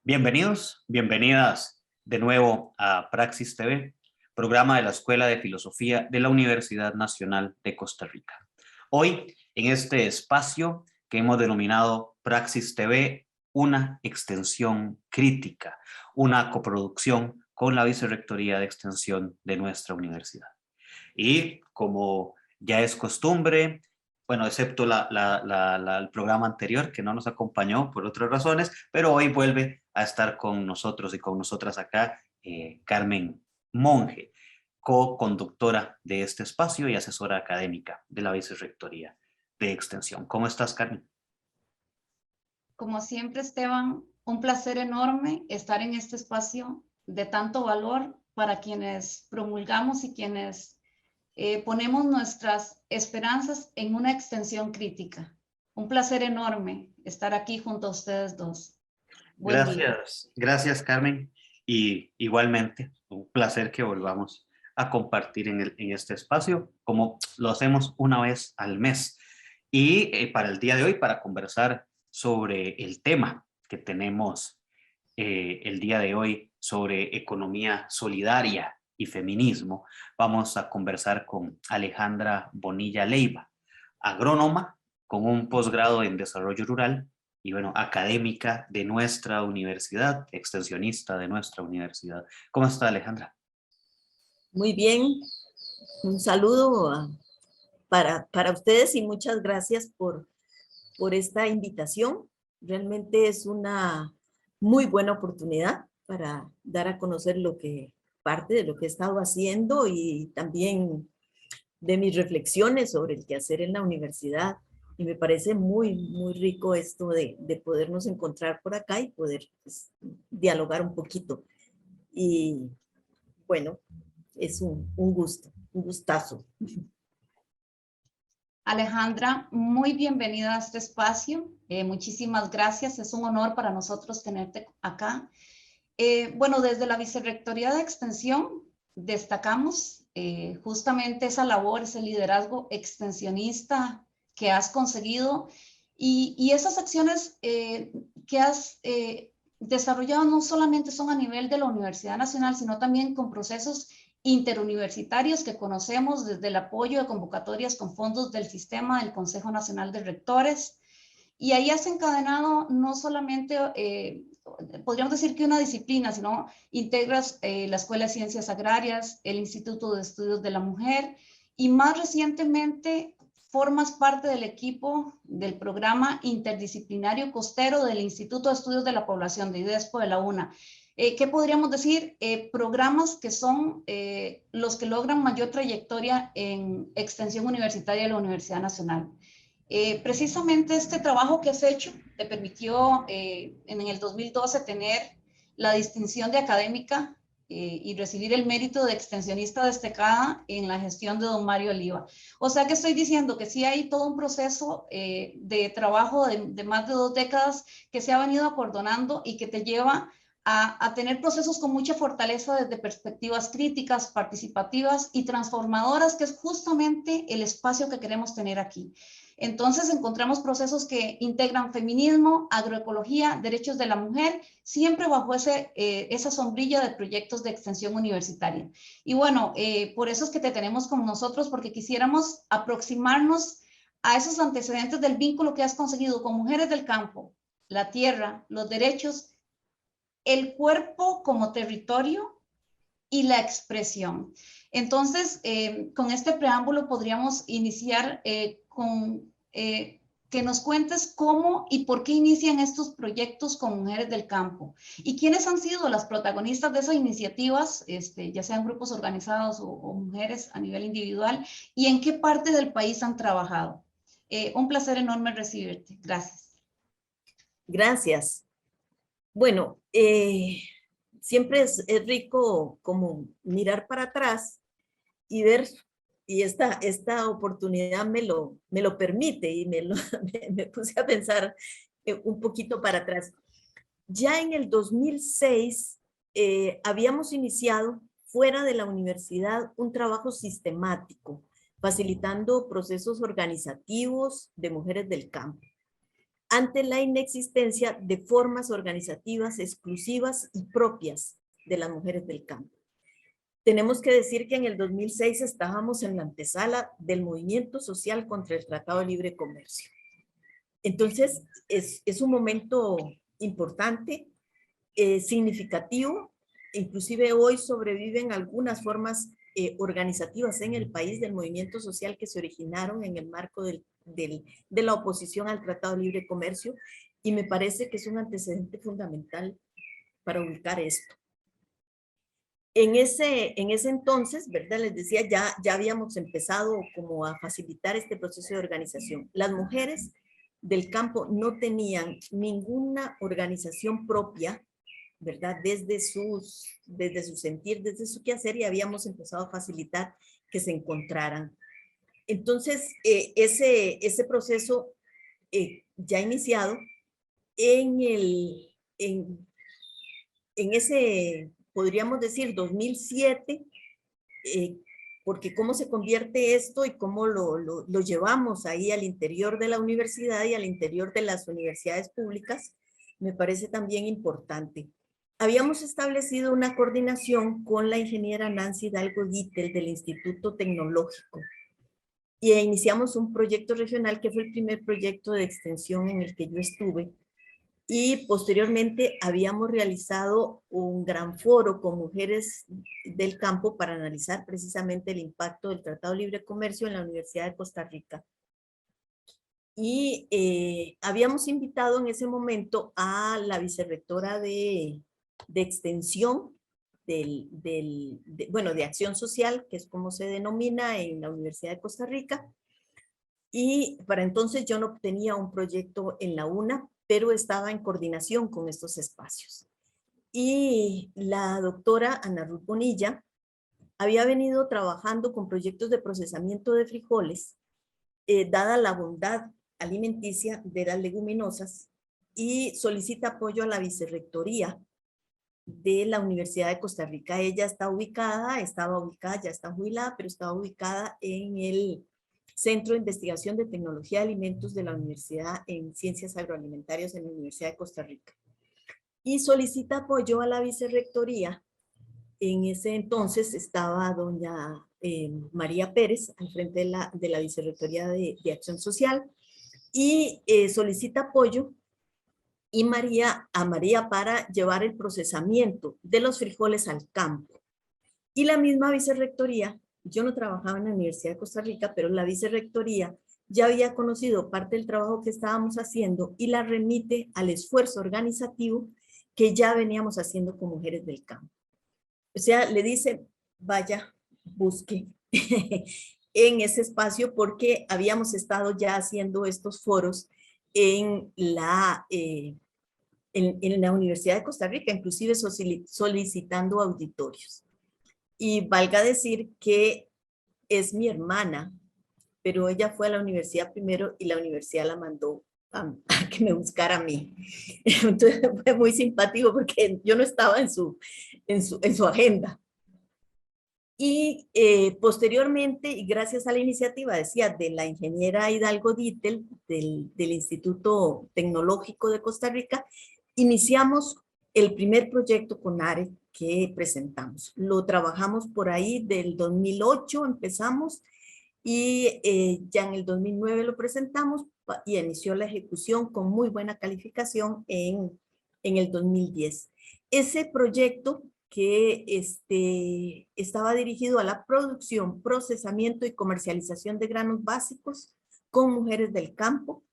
Bienvenidos, bienvenidas de nuevo a Praxis TV, programa de la Escuela de Filosofía de la Universidad Nacional de Costa Rica. Hoy, en este espacio que hemos denominado Praxis TV, una extensión crítica, una coproducción con la Vicerrectoría de Extensión de nuestra universidad. Y como ya es costumbre, bueno, excepto el programa anterior que no nos acompañó por otras razones, pero hoy vuelve a estar con nosotros y con nosotras acá Carmen Monge, co-conductora de este espacio y asesora académica de la Vicerrectoría de Extensión. ¿Cómo estás, Carmen? Como siempre, Esteban, un placer enorme estar en este espacio de tanto valor para quienes promulgamos y quienes ponemos nuestras esperanzas en una extensión crítica. Un placer enorme estar aquí junto a ustedes dos. Buen día. Gracias, Carmen. Y igualmente, un placer que volvamos a compartir en este espacio, como lo hacemos una vez al mes. Y para el día de hoy, para conversar sobre el tema que tenemos el día de hoy sobre economía solidaria y feminismo, vamos a conversar con Alejandra Bonilla Leiva, agrónoma con un posgrado en desarrollo rural y bueno, académica de nuestra universidad, extensionista de nuestra universidad. ¿Cómo está, Alejandra? Muy bien, un saludo para ustedes y muchas gracias por esta invitación. Realmente es una muy buena oportunidad para dar a conocer parte de lo que he estado haciendo y también de mis reflexiones sobre el quehacer en la universidad. Y me parece muy rico esto de podernos encontrar por acá y poder pues, dialogar un poquito. Y bueno, es un gusto, un gustazo. Alejandra, muy bienvenida a este espacio. Muchísimas gracias. Es un honor para nosotros tenerte acá. Bueno, desde la Vicerrectoría de Extensión destacamos justamente esa labor, ese liderazgo extensionista que has conseguido y esas acciones que has desarrollado no solamente son a nivel de la Universidad Nacional, sino también con procesos interuniversitarios que conocemos desde el apoyo de convocatorias con fondos del sistema del Consejo Nacional de Rectores. Y ahí has encadenado no solamente, podríamos decir que una disciplina, sino integras la Escuela de Ciencias Agrarias, el Instituto de Estudios de la Mujer y más recientemente formas parte del equipo del programa interdisciplinario costero del Instituto de Estudios de la Población de IDESPO de la UNA. ¿Qué podríamos decir? Programas que son los que logran mayor trayectoria en extensión universitaria de la Universidad Nacional. Precisamente este trabajo que has hecho te permitió en el 2012 tener la distinción de académica y recibir el mérito de extensionista destacada en la gestión de don Mario Oliva. O sea que estoy diciendo que sí hay todo un proceso de trabajo de más de 2 décadas que se ha venido acordonando y que te lleva a tener procesos con mucha fortaleza desde perspectivas críticas, participativas y transformadoras, que es justamente el espacio que queremos tener aquí. Entonces encontramos procesos que integran feminismo, agroecología, derechos de la mujer, siempre bajo esa sombrilla de proyectos de extensión universitaria. Y bueno, por eso es que te tenemos con nosotros, porque quisiéramos aproximarnos a esos antecedentes del vínculo que has conseguido con mujeres del campo, la tierra, los derechos, el cuerpo como territorio y la expresión. Entonces, con este preámbulo podríamos iniciar con que nos cuentes cómo y por qué inician estos proyectos con mujeres del campo y quiénes han sido las protagonistas de esas iniciativas, ya sean grupos organizados o mujeres a nivel individual, y en qué parte del país han trabajado. Un placer enorme recibirte. Gracias. Gracias. Bueno, siempre es rico como mirar para atrás y ver, y esta oportunidad me lo permite y me puse a pensar un poquito para atrás. Ya en el 2006 habíamos iniciado fuera de la universidad un trabajo sistemático, facilitando procesos organizativos de mujeres del campo. ante la inexistencia de formas organizativas exclusivas y propias de las mujeres del campo. Tenemos que decir que en el 2006 estábamos en la antesala del movimiento social contra el Tratado de Libre Comercio. Entonces, es un momento importante, significativo. Inclusive hoy sobreviven algunas formas organizativas en el país del movimiento social que se originaron en el marco de la oposición al Tratado de Libre Comercio, y me parece que es un antecedente fundamental para ubicar esto. En ese entonces, ¿verdad? Les decía, ya habíamos empezado como a facilitar este proceso de organización. Las mujeres del campo no tenían ninguna organización propia, ¿verdad? Desde su sentir, desde su quehacer, y habíamos empezado a facilitar que se encontraran. Entonces, ese proceso ya iniciado en ese, podríamos decir, 2007, porque cómo se convierte esto y cómo lo llevamos ahí al interior de la universidad y al interior de las universidades públicas, me parece también importante. Habíamos establecido una coordinación con la ingeniera Nancy Hidalgo Gittel del Instituto Tecnológico, y iniciamos un proyecto regional que fue el primer proyecto de extensión en el que yo estuve, y posteriormente habíamos realizado un gran foro con mujeres del campo para analizar precisamente el impacto del Tratado de Libre Comercio en la Universidad de Costa Rica. Y habíamos invitado en ese momento a la vicerrectora de extensión de acción social, que es como se denomina en la Universidad de Costa Rica. Y para entonces yo no tenía un proyecto en la UNA, pero estaba en coordinación con estos espacios. Y la doctora Ana Ruth Bonilla había venido trabajando con proyectos de procesamiento de frijoles, dada la bondad alimenticia de las leguminosas, y solicita apoyo a la vicerrectoría de la Universidad de Costa Rica. Ella estaba ubicada, ya está jubilada, pero estaba ubicada en el Centro de Investigación de Tecnología de Alimentos de la Universidad en Ciencias Agroalimentarias en la Universidad de Costa Rica. Y solicita apoyo a la vicerrectoría. En ese entonces estaba doña María Pérez al frente de la Vicerrectoría de Acción Social, y solicita apoyo a María para llevar el procesamiento de los frijoles al campo. Y la misma vicerrectoría, yo no trabajaba en la Universidad de Costa Rica, pero la vicerrectoría ya había conocido parte del trabajo que estábamos haciendo y la remite al esfuerzo organizativo que ya veníamos haciendo con mujeres del campo. O sea, le dice, vaya, busque en ese espacio, porque habíamos estado ya haciendo estos foros en la Universidad de Costa Rica, inclusive solicitando auditorios. Y valga decir que es mi hermana, pero ella fue a la universidad primero y la universidad la mandó a que me buscara a mí. Entonces fue muy simpático porque yo no estaba en su agenda. Y posteriormente, y gracias a la iniciativa, decía, de la ingeniera Hidalgo Gittel, del Instituto Tecnológico de Costa Rica, iniciamos el primer proyecto con ARE que presentamos. Lo trabajamos por ahí del 2008, empezamos, y ya en el 2009 lo presentamos y inició la ejecución con muy buena calificación en el 2010. Ese proyecto que estaba dirigido a la producción, procesamiento y comercialización de granos básicos con mujeres del campo,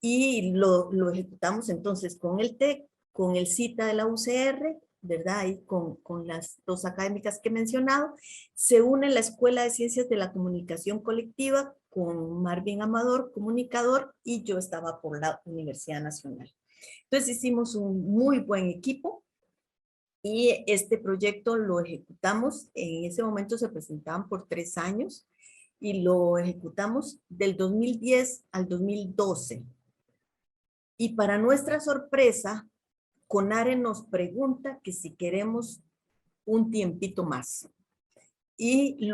y lo ejecutamos entonces con el TEC, con el CITA de la UCR, ¿verdad? Y con las dos académicas que he mencionado. Se une la Escuela de Ciencias de la Comunicación Colectiva con Marvin Amador, comunicador, y yo estaba por la Universidad Nacional. Entonces hicimos un muy buen equipo, y este proyecto lo ejecutamos. En ese momento se presentaban por 3 años, y lo ejecutamos del 2010 al 2012. Y para nuestra sorpresa, CONARE nos pregunta que si queremos un tiempito más. Y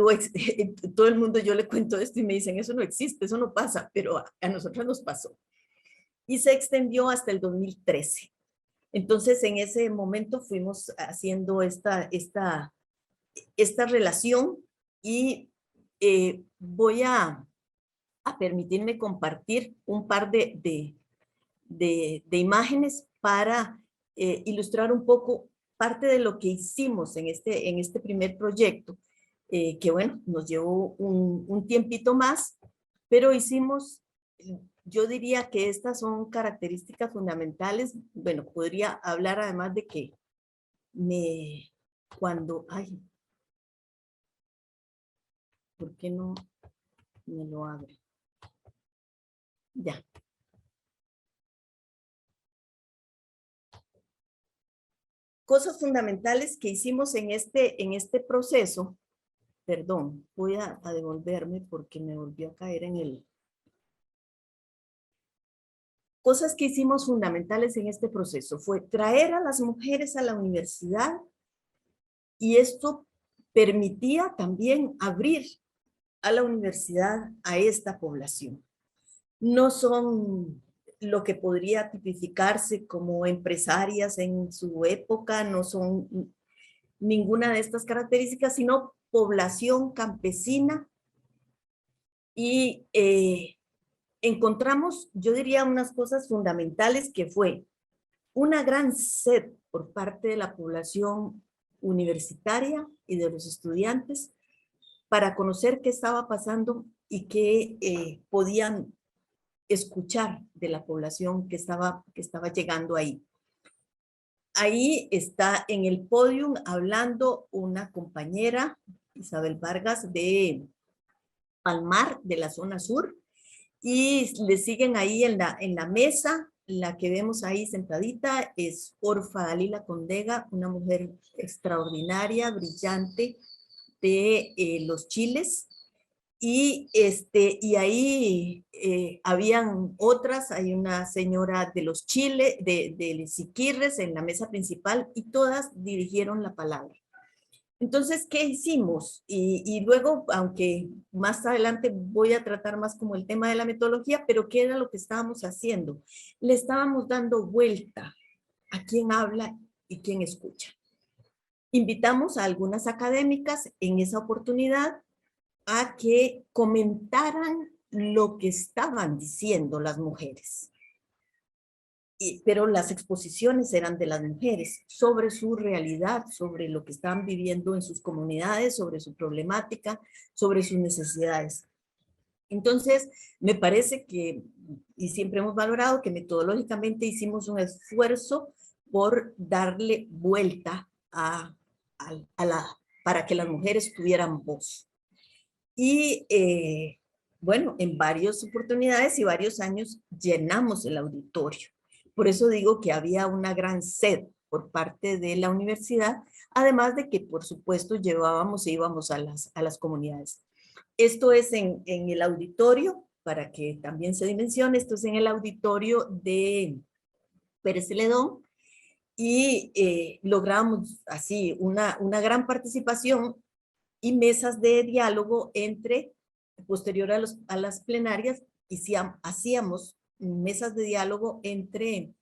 todo el mundo, yo le cuento esto y me dicen, eso no existe, eso no pasa, pero a nosotros nos pasó. y se extendió hasta el 2013. Entonces, en ese momento fuimos haciendo esta relación y voy a permitirme compartir un par de imágenes para ilustrar un poco parte de lo que hicimos en este primer proyecto, que bueno, nos llevó un tiempito más, pero hicimos, yo diría que estas son características fundamentales. Bueno, podría hablar además de que ay, ¿por qué no me lo abre? Ya. Cosas fundamentales que hicimos en este proceso. Perdón, voy a devolverme porque me volvió a caer en el... Cosas que hicimos fundamentales en este proceso fue traer a las mujeres a la universidad, y esto permitía también abrir a la universidad a esta población. No son lo que podría tipificarse como empresarias en su época, no son ninguna de estas características, sino población campesina, y encontramos, yo diría, unas cosas fundamentales que fue una gran sed por parte de la población universitaria y de los estudiantes para conocer qué estaba pasando y qué podían escuchar de la población que estaba llegando ahí. Ahí está en el podio hablando una compañera, Isabel Vargas, de Palmar, de la zona sur, y le siguen ahí en la mesa. La que vemos ahí sentadita es Orfa Dalila Condega, una mujer extraordinaria, brillante, de Los Chiles. Y ahí habían otras, hay una señora de Los Chiles, de Siquirres en la mesa principal, y todas dirigieron la palabra. Entonces, ¿qué hicimos? Y luego, aunque más adelante voy a tratar más como el tema de la metodología, pero ¿qué era lo que estábamos haciendo? Le estábamos dando vuelta a quién habla y quién escucha. Invitamos a algunas académicas en esa oportunidad a que comentaran lo que estaban diciendo las mujeres. Pero las exposiciones eran de las mujeres sobre su realidad, sobre lo que estaban viviendo en sus comunidades, sobre su problemática, sobre sus necesidades. Entonces, me parece que, y siempre hemos valorado que metodológicamente hicimos un esfuerzo por darle vuelta para que las mujeres tuvieran voz. Y bueno, en varias oportunidades y varios años llenamos el auditorio. Por eso digo que había una gran sed por parte de la universidad, además de que, por supuesto, íbamos a las comunidades. Esto es en el auditorio, para que también se dimensione, esto es en el auditorio de Pérez Celedón, y logramos así una gran participación y mesas de diálogo posterior a las plenarias, hacíamos mesas de diálogo entre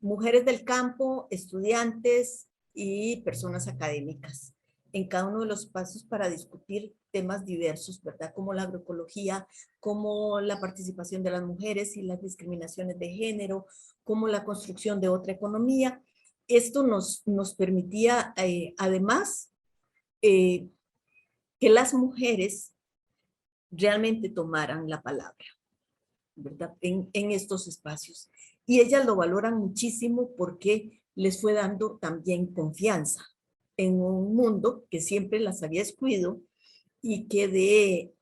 mujeres del campo, estudiantes y personas académicas, en cada uno de los espacios para discutir temas diversos, ¿verdad? Como la agroecología, como la participación de las mujeres y las discriminaciones de género, como la construcción de otra economía. Esto nos permitía, además, que las mujeres realmente tomaran la palabra, ¿verdad? En estos espacios. Y ellas lo valoran muchísimo porque les fue dando también confianza en un mundo que siempre las había excluido, y que de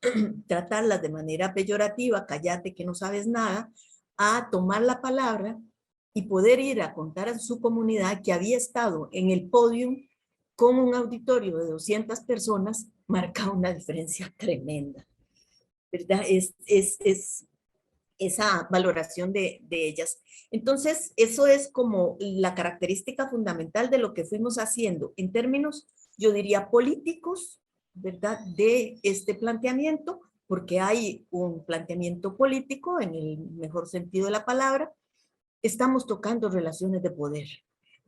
tratarlas de manera peyorativa, cállate que no sabes nada, a tomar la palabra y poder ir a contar a su comunidad que había estado en el podio con un auditorio de 200 personas, marca una diferencia tremenda, ¿verdad? Es esa valoración de ellas. Entonces, eso es como la característica fundamental de lo que fuimos haciendo en términos, yo diría, políticos, ¿verdad? De este planteamiento, porque hay un planteamiento político en el mejor sentido de la palabra. Estamos tocando relaciones de poder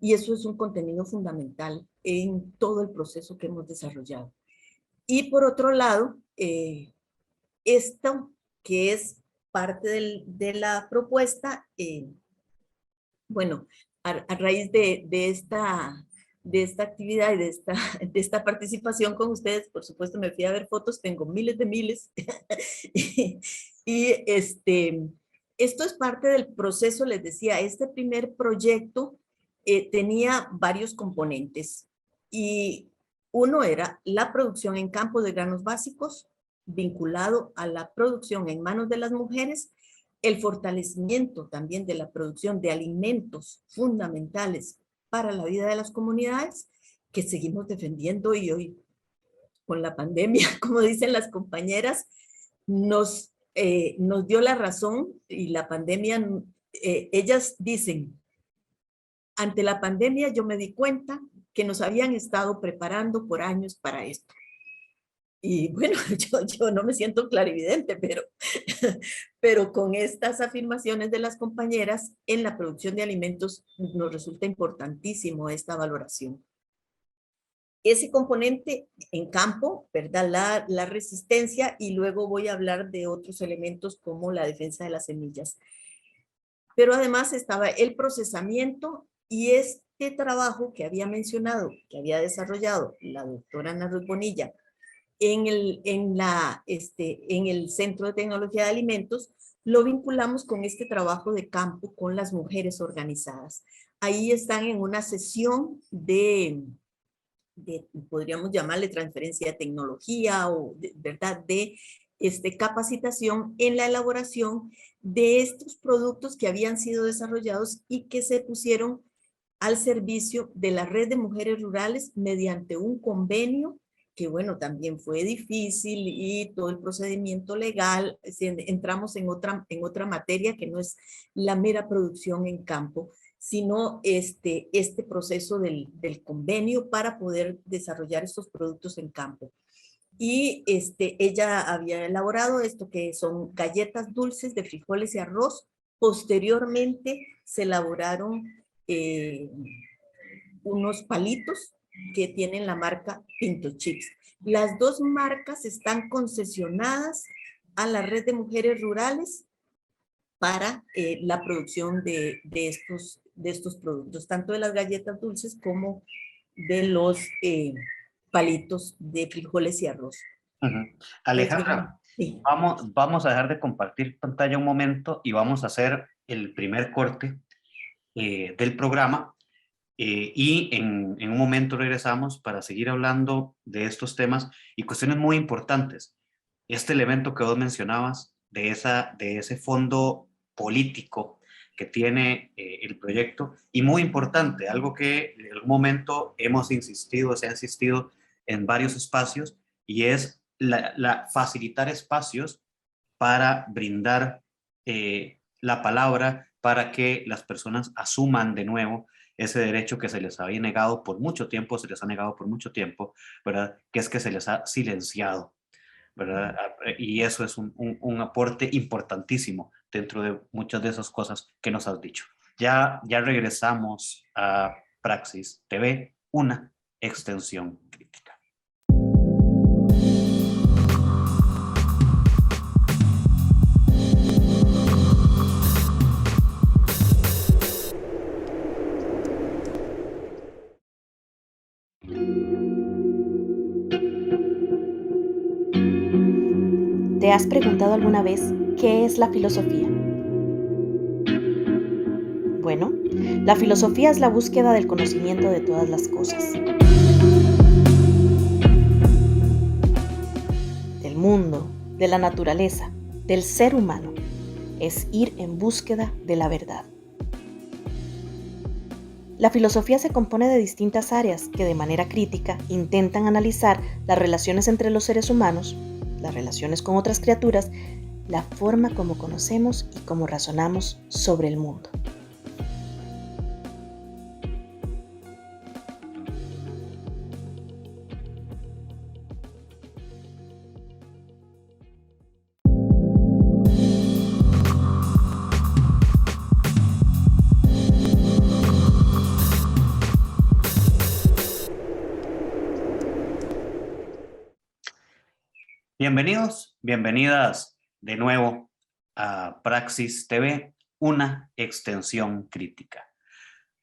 y eso es un contenido fundamental en todo el proceso que hemos desarrollado. Y por otro lado, esto que es parte de la propuesta, bueno, a raíz de esta actividad y de esta participación con ustedes, por supuesto me fui a ver fotos, tengo miles de miles, y esto es parte del proceso, les decía, este primer proyecto tenía varios componentes, y uno era la producción en campo de granos básicos, vinculado a la producción en manos de las mujeres, el fortalecimiento también de la producción de alimentos fundamentales para la vida de las comunidades, que seguimos defendiendo, y hoy con la pandemia, como dicen las compañeras, nos dio la razón, y la pandemia, ellas dicen, ante la pandemia yo me di cuenta que nos habían estado preparando por años para esto. Y bueno, yo no me siento clarividente, pero con estas afirmaciones de las compañeras en la producción de alimentos nos resulta importantísimo esta valoración. Ese componente en campo, ¿verdad? La resistencia, y luego voy a hablar de otros elementos como la defensa de las semillas. Pero además estaba el procesamiento y este trabajo que había mencionado, que había desarrollado la doctora Ana Ruth Bonilla, en el Centro de Tecnología de Alimentos, lo vinculamos con este trabajo de campo con las mujeres organizadas. Ahí están en una sesión podríamos llamarle transferencia de tecnología o ¿verdad? De capacitación en la elaboración de estos productos que habían sido desarrollados y que se pusieron al servicio de la red de mujeres rurales mediante un convenio que bueno, también fue difícil, y todo el procedimiento legal, entramos en otra materia que no es la mera producción en campo, sino este proceso del convenio para poder desarrollar estos productos en campo. Y ella había elaborado esto que son galletas dulces de frijoles y arroz. Posteriormente se elaboraron unos palitos que tienen la marca Pinto Chips. Las dos marcas están concesionadas a la red de mujeres rurales para la producción de estos productos, tanto de las galletas dulces como de los palitos de frijoles y arroz. Alejandra, sí. Vamos a dejar de compartir pantalla un momento y vamos a hacer el primer corte del programa. Y en un momento regresamos para seguir hablando de estos temas y cuestiones muy importantes. Este elemento que vos mencionabas de ese fondo político que tiene el proyecto, y muy importante, algo que en algún momento hemos insistido, se ha insistido en varios espacios, y es facilitar espacios para brindar la palabra, para que las personas asuman de nuevo ese derecho que se les había negado por mucho tiempo, se les ha negado por mucho tiempo, ¿verdad? Que es que se les ha silenciado, ¿verdad? Y eso es un aporte importantísimo dentro de muchas de esas cosas que nos has dicho. Ya regresamos a Praxis TV, una extensión crítica. ¿Te has preguntado alguna vez qué es la filosofía? Bueno, la filosofía es la búsqueda del conocimiento de todas las cosas, del mundo, de la naturaleza, del ser humano. Es ir en búsqueda de la verdad. La filosofía se compone de distintas áreas que de manera crítica intentan analizar las relaciones entre los seres humanos, las relaciones con otras criaturas, la forma como conocemos y cómo razonamos sobre el mundo. Bienvenidos, bienvenidas de nuevo a Praxis TV, una extensión crítica.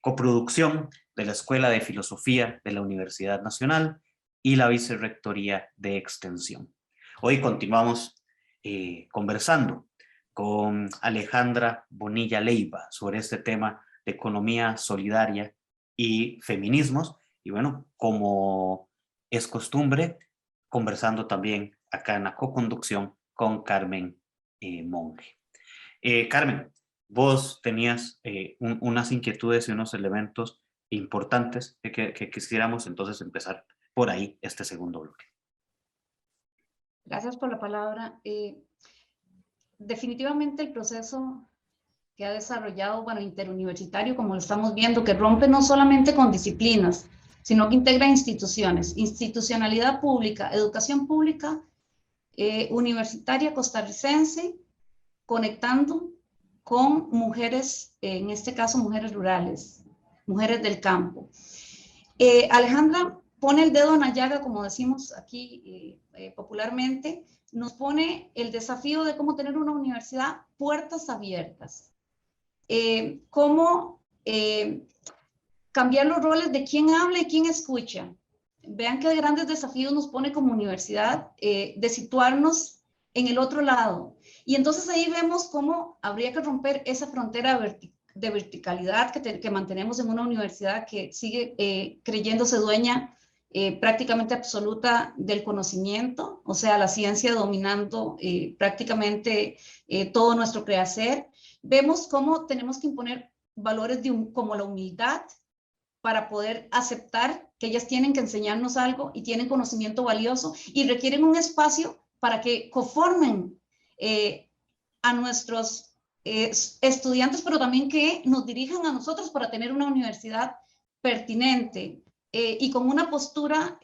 Coproducción de la Escuela de Filosofía de la Universidad Nacional y la Vicerrectoría de Extensión. Hoy continuamos conversando con Alejandra Bonilla Leiva sobre este tema de economía solidaria y feminismos. Y bueno, como es costumbre, conversando también acá en la coconducción con Carmen Monge. Carmen, vos tenías unas inquietudes y unos elementos importantes que quisiéramos entonces empezar por ahí este segundo bloque. Gracias por la palabra. Definitivamente el proceso que ha desarrollado, bueno, interuniversitario, como lo estamos viendo, que rompe no solamente con disciplinas, sino que integra instituciones, institucionalidad pública, educación pública, universitaria costarricense, conectando con mujeres, en este caso mujeres rurales, mujeres del campo. Alejandra pone el dedo en la llaga, como decimos aquí popularmente, nos pone el desafío de cómo tener una universidad puertas abiertas. Cómo cambiar los roles de quién habla y quién escucha. Vean qué grandes desafíos nos pone como universidad de situarnos en el otro lado. Y entonces ahí vemos cómo habría que romper esa frontera de verticalidad que mantenemos en una universidad que sigue creyéndose dueña prácticamente absoluta del conocimiento, o sea, la ciencia dominando prácticamente todo nuestro quehacer. Vemos cómo tenemos que imponer valores como la humildad para poder aceptar que ellas tienen que enseñarnos algo y tienen conocimiento valioso y requieren un espacio para que conformen a nuestros estudiantes, pero también que nos dirijan a nosotros para tener una universidad pertinente y con una postura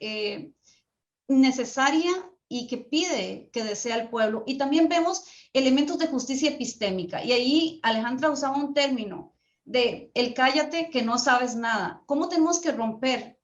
necesaria y que pide que desea el pueblo. Y también vemos elementos de justicia epistémica. Y ahí Alejandra usaba un término de el cállate que no sabes nada. ¿Cómo tenemos que romper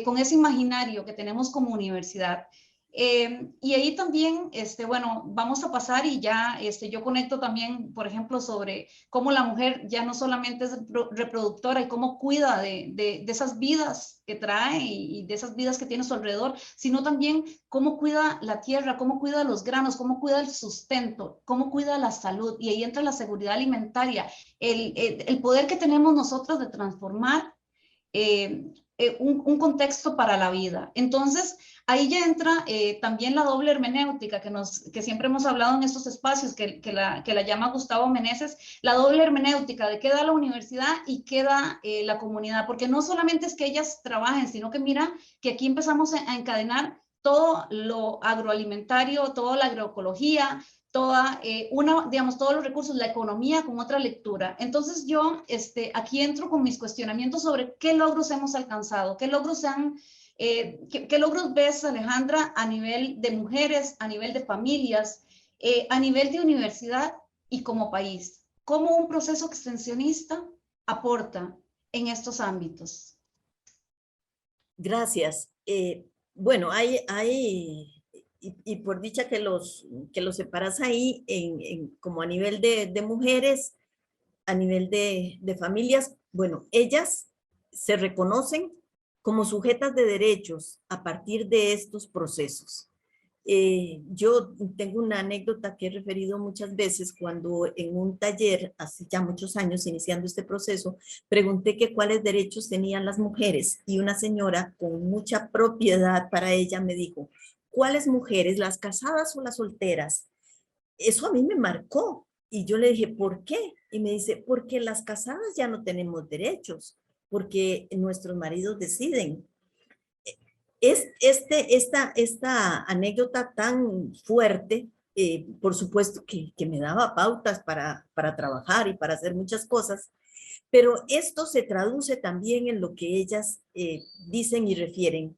con ese imaginario que tenemos como universidad? Y ahí también, bueno, vamos a pasar y ya yo conecto también, por ejemplo, sobre cómo la mujer ya no solamente es reproductora y cómo cuida de esas vidas que trae y de esas vidas que tiene a su alrededor, sino también cómo cuida la tierra, cómo cuida los granos, cómo cuida el sustento, cómo cuida la salud. Y ahí entra la seguridad alimentaria, el poder que tenemos nosotros de transformar un contexto para la vida. Entonces, ahí ya entra también la doble hermenéutica que siempre hemos hablado en estos espacios, que la llama Gustavo Meneses, la doble hermenéutica de qué da la universidad y qué da la comunidad, porque no solamente es que ellas trabajen, sino que mira que aquí empezamos a encadenar todo lo agroalimentario, toda la agroecología, digamos, todos los recursos, la economía con otra lectura. Entonces yo aquí entro con mis cuestionamientos sobre qué logros hemos alcanzado, qué logros ¿qué logros ves, Alejandra, a nivel de mujeres, a nivel de familias, a nivel de universidad y como país? ¿Cómo un proceso extensionista aporta en estos ámbitos? Gracias. Bueno, y por dicha que los separas ahí como a nivel de mujeres, a nivel de familias, bueno, ellas se reconocen como sujetas de derechos a partir de estos procesos. Yo tengo una anécdota que he referido muchas veces cuando en un taller, hace ya muchos años, iniciando este proceso, pregunté que cuáles derechos tenían las mujeres y una señora con mucha propiedad para ella me dijo, ¿cuáles mujeres, las casadas o las solteras? Eso a mí me marcó y yo le dije, ¿por qué? Y me dice, porque las casadas ya no tenemos derechos, porque nuestros maridos deciden. Es esta anécdota tan fuerte, por supuesto que me daba pautas para trabajar y para hacer muchas cosas, pero esto se traduce también en lo que ellas dicen y refieren.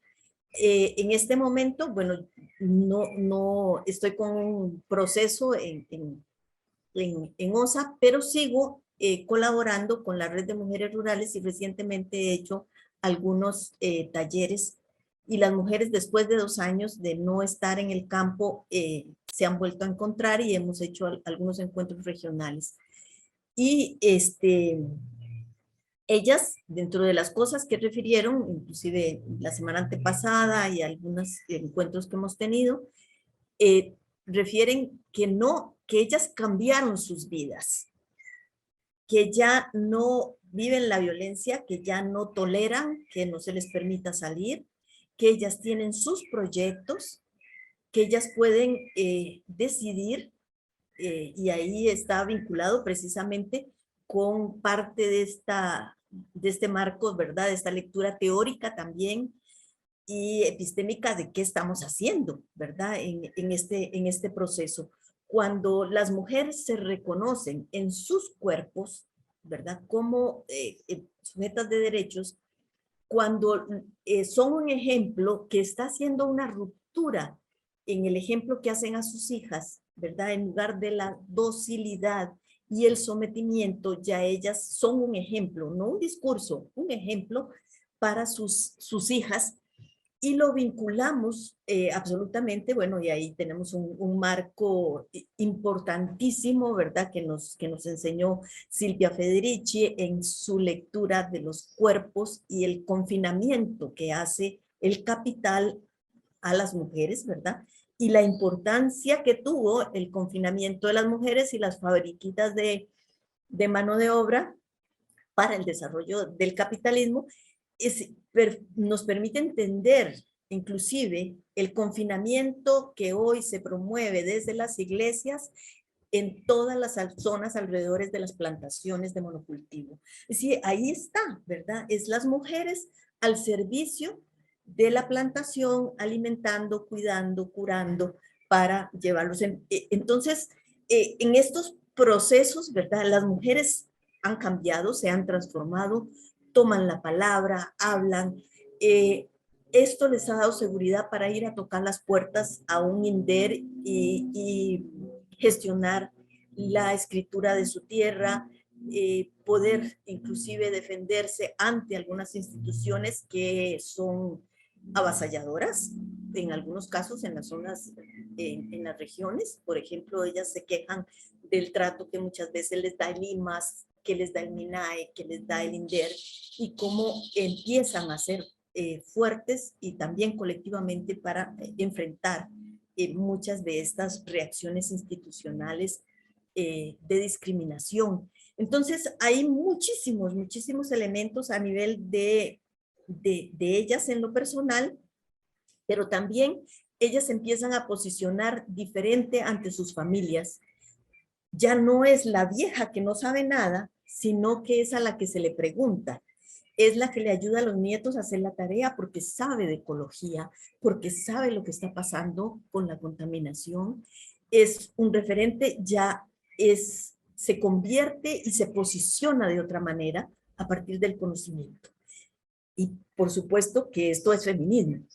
En este momento, bueno, no estoy con un proceso en OSA, pero sigo colaborando con la Red de Mujeres Rurales y recientemente he hecho algunos talleres y las mujeres después de 2 años de no estar en el campo se han vuelto a encontrar y hemos hecho algunos encuentros regionales. Y ellas, dentro de las cosas que refirieron, inclusive la semana antepasada y algunos encuentros que hemos tenido, refieren que ellas cambiaron sus vidas, que ya no viven la violencia, que ya no toleran que no se les permita salir, que ellas tienen sus proyectos, que ellas pueden decidir, y ahí está vinculado precisamente con parte de este marco, ¿verdad? De esta lectura teórica también y epistémica de qué estamos haciendo, ¿verdad? En este proceso. Cuando las mujeres se reconocen en sus cuerpos, ¿verdad? Como sujetas de derechos, cuando son un ejemplo que está haciendo una ruptura en el ejemplo que hacen a sus hijas, ¿verdad? En lugar de la docilidad y el sometimiento, ya ellas son un ejemplo, no un discurso, un ejemplo para sus hijas, y lo vinculamos absolutamente, bueno, y ahí tenemos un marco importantísimo, ¿verdad? Que nos enseñó Silvia Federici en su lectura de los cuerpos y el confinamiento que hace el capital a las mujeres, ¿verdad? Y la importancia que tuvo el confinamiento de las mujeres y las fabriquitas de mano de obra para el desarrollo del capitalismo, nos permite entender inclusive el confinamiento que hoy se promueve desde las iglesias en todas las zonas alrededor de las plantaciones de monocultivo. Es decir, ahí está, ¿verdad? Es las mujeres al servicio de la plantación, alimentando, cuidando, curando, para llevarlos. Entonces, en estos procesos, ¿verdad? Las mujeres han cambiado, se han transformado, toman la palabra, hablan. Esto les ha dado seguridad para ir a tocar las puertas a un INDER y gestionar la escritura de su tierra, poder inclusive defenderse ante algunas instituciones que son avasalladoras, en algunos casos en las zonas, en las regiones. Por ejemplo, ellas se quejan del trato que muchas veces les da el IMAS, que les da el MINAE, que les da el INDER, y cómo empiezan a ser fuertes y también colectivamente para enfrentar muchas de estas reacciones institucionales de discriminación. Entonces, hay muchísimos elementos a nivel de ellas en lo personal, pero también ellas empiezan a posicionar diferente ante sus familias. Ya no es la vieja que no sabe nada, sino que es a la que se le pregunta. Es la que le ayuda a los nietos a hacer la tarea porque sabe de ecología, porque sabe lo que está pasando con la contaminación. Es un referente, se convierte y se posiciona de otra manera a partir del conocimiento. Y por supuesto que esto es feminismo,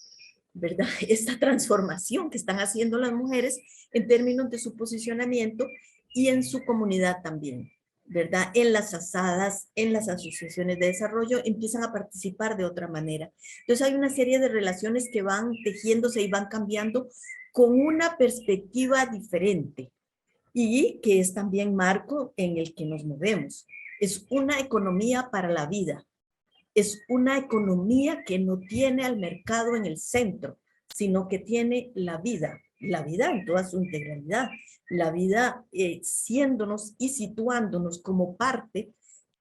¿verdad? Esta transformación que están haciendo las mujeres en términos de su posicionamiento y en su comunidad también, ¿verdad? En las asadas, en las asociaciones de desarrollo, empiezan a participar de otra manera. Entonces hay una serie de relaciones que van tejiéndose y van cambiando con una perspectiva diferente y que es también marco en el que nos movemos. Es una economía para la vida. Es una economía que no tiene al mercado en el centro, sino que tiene la vida en toda su integralidad, la vida siéndonos y situándonos como parte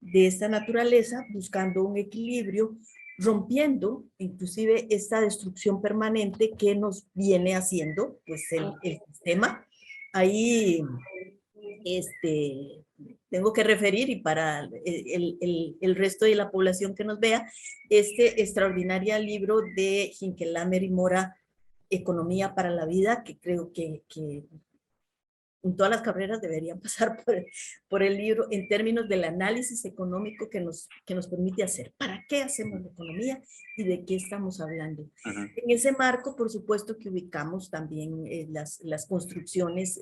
de esta naturaleza, buscando un equilibrio, rompiendo inclusive esta destrucción permanente que nos viene haciendo pues el sistema. Ahí tengo que referir, y para el resto de la población que nos vea, este extraordinario libro de Hinckelhammer y Mora, Economía para la Vida, que creo que en todas las carreras deberían pasar por el libro en términos del análisis económico que nos permite hacer. ¿Para qué hacemos la economía y de qué estamos hablando? Uh-huh. En ese marco, por supuesto que ubicamos también las construcciones,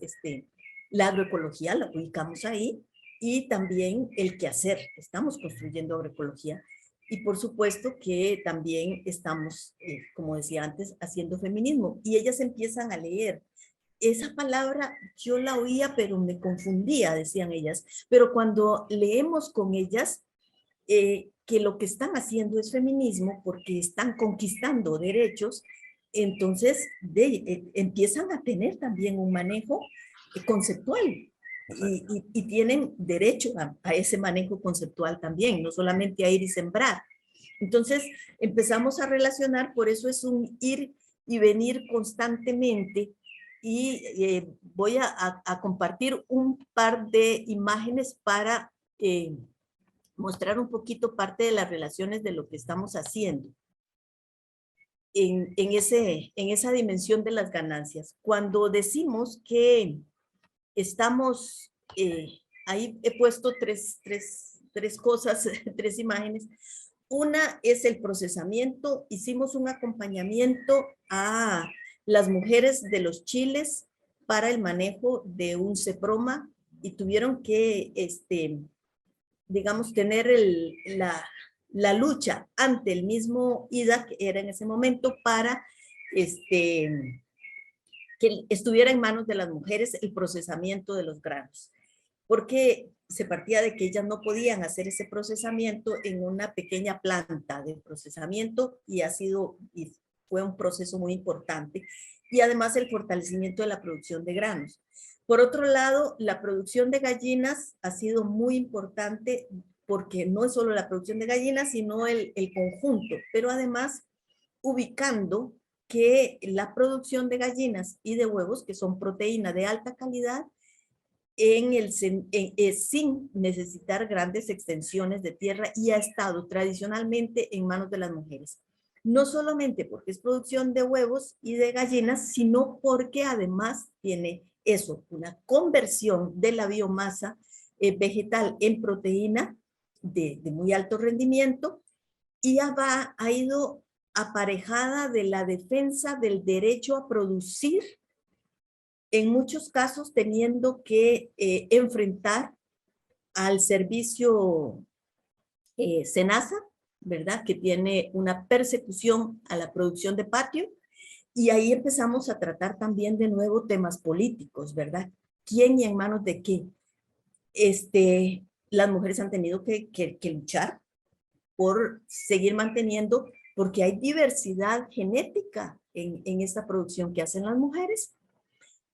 la agroecología la ubicamos ahí, y también el quehacer. Estamos construyendo agroecología Y por supuesto que también estamos, como decía antes, haciendo feminismo. Y ellas empiezan a leer. Esa palabra yo la oía, pero me confundía, decían ellas. Pero cuando leemos con ellas, que lo que están haciendo es feminismo porque están conquistando derechos, entonces empiezan a tener también un manejo conceptual y tienen derecho a ese manejo conceptual también, no solamente a ir y sembrar. Entonces empezamos a relacionar, por eso es un ir y venir constantemente. Y voy a compartir un par de imágenes para mostrar un poquito parte de las relaciones de lo que estamos haciendo en esa dimensión de las ganancias. Cuando decimos que estamos, ahí he puesto tres cosas, tres imágenes. Una es el procesamiento. Hicimos un acompañamiento a las mujeres de los chiles para el manejo de un CEPROMA y tuvieron que, digamos, tener la lucha ante el mismo IDA, que era en ese momento, para que estuviera en manos de las mujeres el procesamiento de los granos. Porque se partía de que ellas no podían hacer ese procesamiento en una pequeña planta de procesamiento y fue un proceso muy importante. Y además el fortalecimiento de la producción de granos. Por otro lado, la producción de gallinas ha sido muy importante porque no es solo la producción de gallinas, sino el conjunto, pero además ubicando que la producción de gallinas y de huevos, que son proteínas de alta calidad, sin necesitar grandes extensiones de tierra y ha estado tradicionalmente en manos de las mujeres. No solamente porque es producción de huevos y de gallinas, sino porque además tiene eso, una conversión de la biomasa vegetal en proteína de muy alto rendimiento y ha ido aparejada de la defensa del derecho a producir, en muchos casos teniendo que enfrentar al servicio SENASA, ¿verdad? Que tiene una persecución a la producción de patio. Y ahí empezamos a tratar también de nuevo temas políticos, ¿verdad? ¿Quién y en manos de qué? Las mujeres han tenido que luchar por seguir manteniendo, porque hay diversidad genética en esta producción que hacen las mujeres,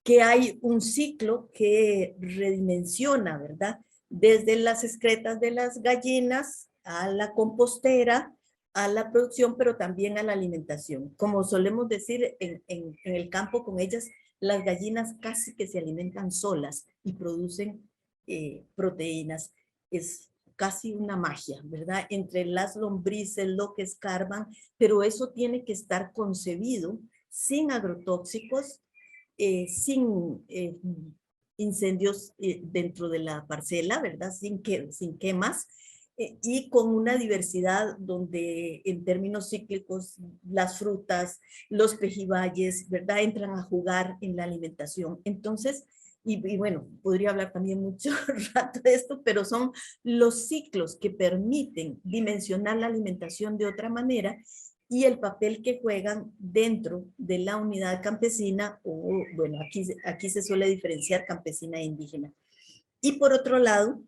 que hay un ciclo que redimensiona, ¿verdad? Desde las excretas de las gallinas a la compostera, a la producción, pero también a la alimentación. Como solemos decir en el campo con ellas, las gallinas casi que se alimentan solas y producen proteínas. Es casi una magia, ¿verdad? Entre las lombrices, lo que escarban, pero eso tiene que estar concebido sin agrotóxicos, sin incendios dentro de la parcela, ¿verdad? Sin quemas, y con una diversidad donde en términos cíclicos las frutas, los pejibayes, ¿verdad? Entran a jugar en la alimentación. Entonces, y bueno, podría hablar también mucho rato de esto, pero son los ciclos que permiten dimensionar la alimentación de otra manera y el papel que juegan dentro de la unidad campesina, o bueno, aquí se suele diferenciar campesina e indígena. Y por otro lado,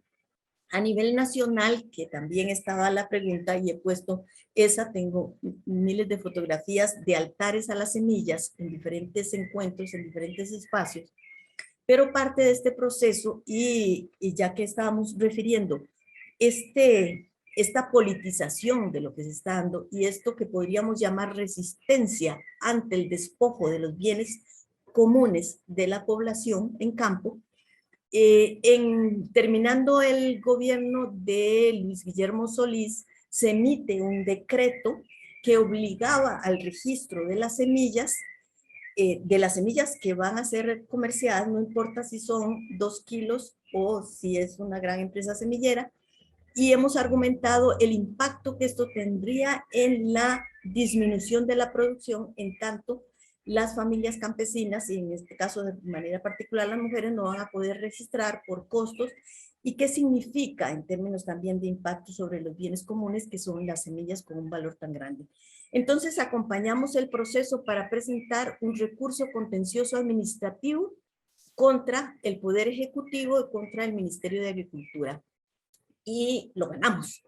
a nivel nacional, que también estaba la pregunta y he puesto esa, tengo miles de fotografías de altares a las semillas en diferentes encuentros, en diferentes espacios, pero parte de este proceso, y ya que estábamos refiriendo, esta politización de lo que se está dando y esto que podríamos llamar resistencia ante el despojo de los bienes comunes de la población en campo, terminando el gobierno de Luis Guillermo Solís, se emite un decreto que obligaba al registro de las semillas que van a ser comerciadas, no importa si son 2 kilos o si es una gran empresa semillera, y hemos argumentado el impacto que esto tendría en la disminución de la producción, en tanto las familias campesinas, y en este caso de manera particular las mujeres, no van a poder registrar por costos, y qué significa en términos también de impacto sobre los bienes comunes, que son las semillas con un valor tan grande. Entonces acompañamos el proceso para presentar un recurso contencioso administrativo contra el Poder Ejecutivo y contra el Ministerio de Agricultura. Y lo ganamos.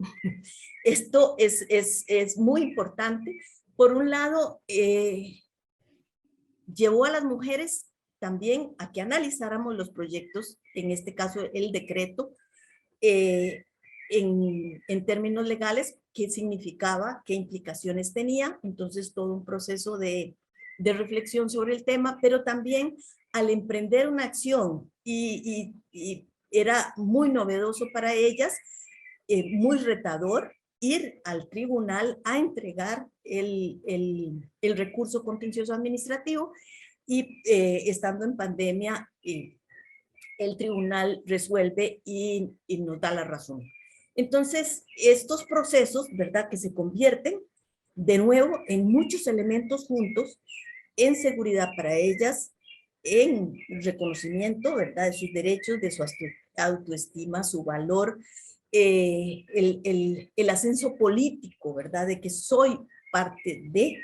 Esto es muy importante. Por un lado, llevó a las mujeres también a que analizáramos los proyectos, en este caso el decreto, en términos legales, qué significaba, qué implicaciones tenía. Entonces todo un proceso de reflexión sobre el tema, pero también al emprender una acción y era muy novedoso para ellas, muy retador, ir al tribunal a entregar el recurso contencioso administrativo y estando en pandemia, el tribunal resuelve y nos da la razón. Entonces, estos procesos, ¿verdad?, que se convierten de nuevo en muchos elementos juntos, en seguridad para ellas, en reconocimiento, ¿verdad?, de sus derechos, de su autoestima, su valor, el ascenso político, ¿verdad?, de que soy parte de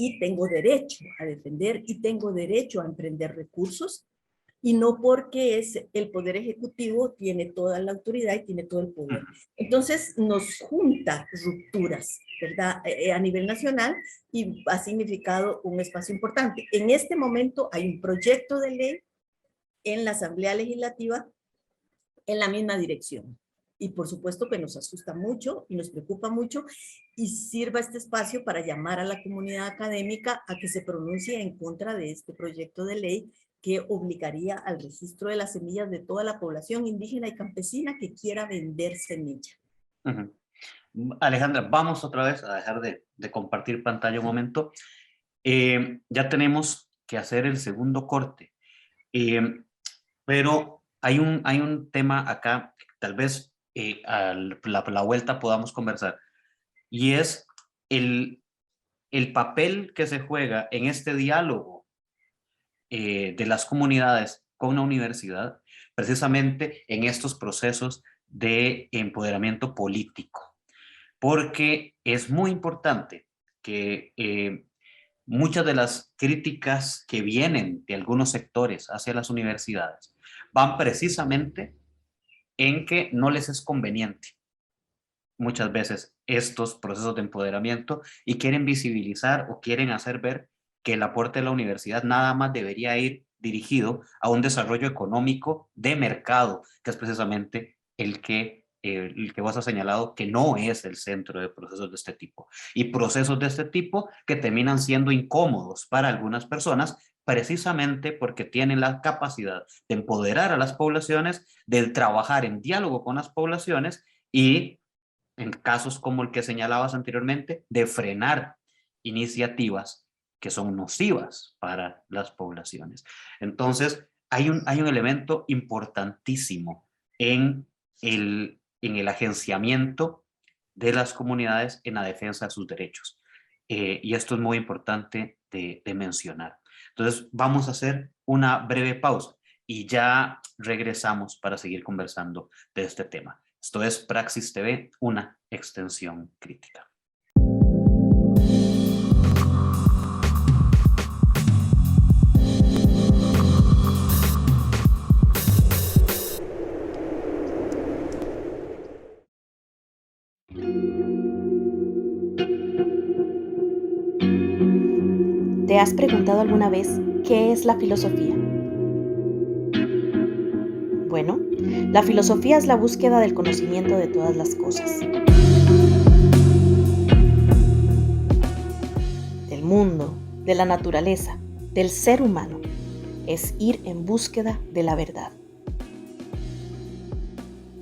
y tengo derecho a defender y tengo derecho a emprender recursos, y no porque es el Poder Ejecutivo tiene toda la autoridad y tiene todo el poder. Entonces nos junta rupturas, ¿verdad?, a nivel nacional, y ha significado un espacio importante. En este momento hay un proyecto de ley en la Asamblea Legislativa en la misma dirección. Y por supuesto que nos asusta mucho y nos preocupa mucho, y sirva este espacio para llamar a la comunidad académica a que se pronuncie en contra de este proyecto de ley que obligaría al registro de las semillas de toda la población indígena y campesina que quiera vender semilla. Alejandra, vamos otra vez a dejar de compartir pantalla un momento. Ya tenemos que hacer el segundo corte, pero hay un tema acá que tal vez a la vuelta podamos conversar, y es el papel que se juega en este diálogo de las comunidades con la universidad, precisamente en estos procesos de empoderamiento político, porque es muy importante que muchas de las críticas que vienen de algunos sectores hacia las universidades van precisamente en que no les es conveniente muchas veces estos procesos de empoderamiento, y quieren visibilizar o quieren hacer ver que el aporte de la universidad nada más debería ir dirigido a un desarrollo económico de mercado, que es precisamente el que vos has señalado que no es el centro de procesos de este tipo. Y procesos de este tipo que terminan siendo incómodos para algunas personas, precisamente porque tienen la capacidad de empoderar a las poblaciones, de trabajar en diálogo con las poblaciones y, en casos como el que señalabas anteriormente, de frenar iniciativas que son nocivas para las poblaciones. Entonces, hay un elemento importantísimo en el agenciamiento de las comunidades en la defensa de sus derechos. Y esto es muy importante de mencionar. Entonces, vamos a hacer una breve pausa y ya regresamos para seguir conversando de este tema. Esto es Praxis TV, una extensión crítica. ¿Te has preguntado alguna vez qué es la filosofía? Bueno, la filosofía es la búsqueda del conocimiento de todas las cosas, del mundo, de la naturaleza, del ser humano. Es ir en búsqueda de la verdad.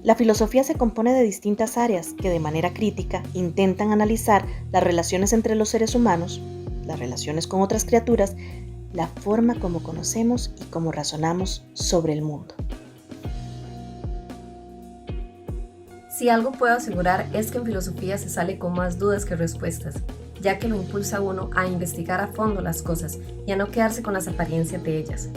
La filosofía se compone de distintas áreas que de manera crítica intentan analizar las relaciones entre los seres humanos, las relaciones con otras criaturas, la forma como conocemos y cómo razonamos sobre el mundo. Si algo puedo asegurar es que en filosofía se sale con más dudas que respuestas, ya que lo impulsa a uno a investigar a fondo las cosas y a no quedarse con las apariencias de ellas.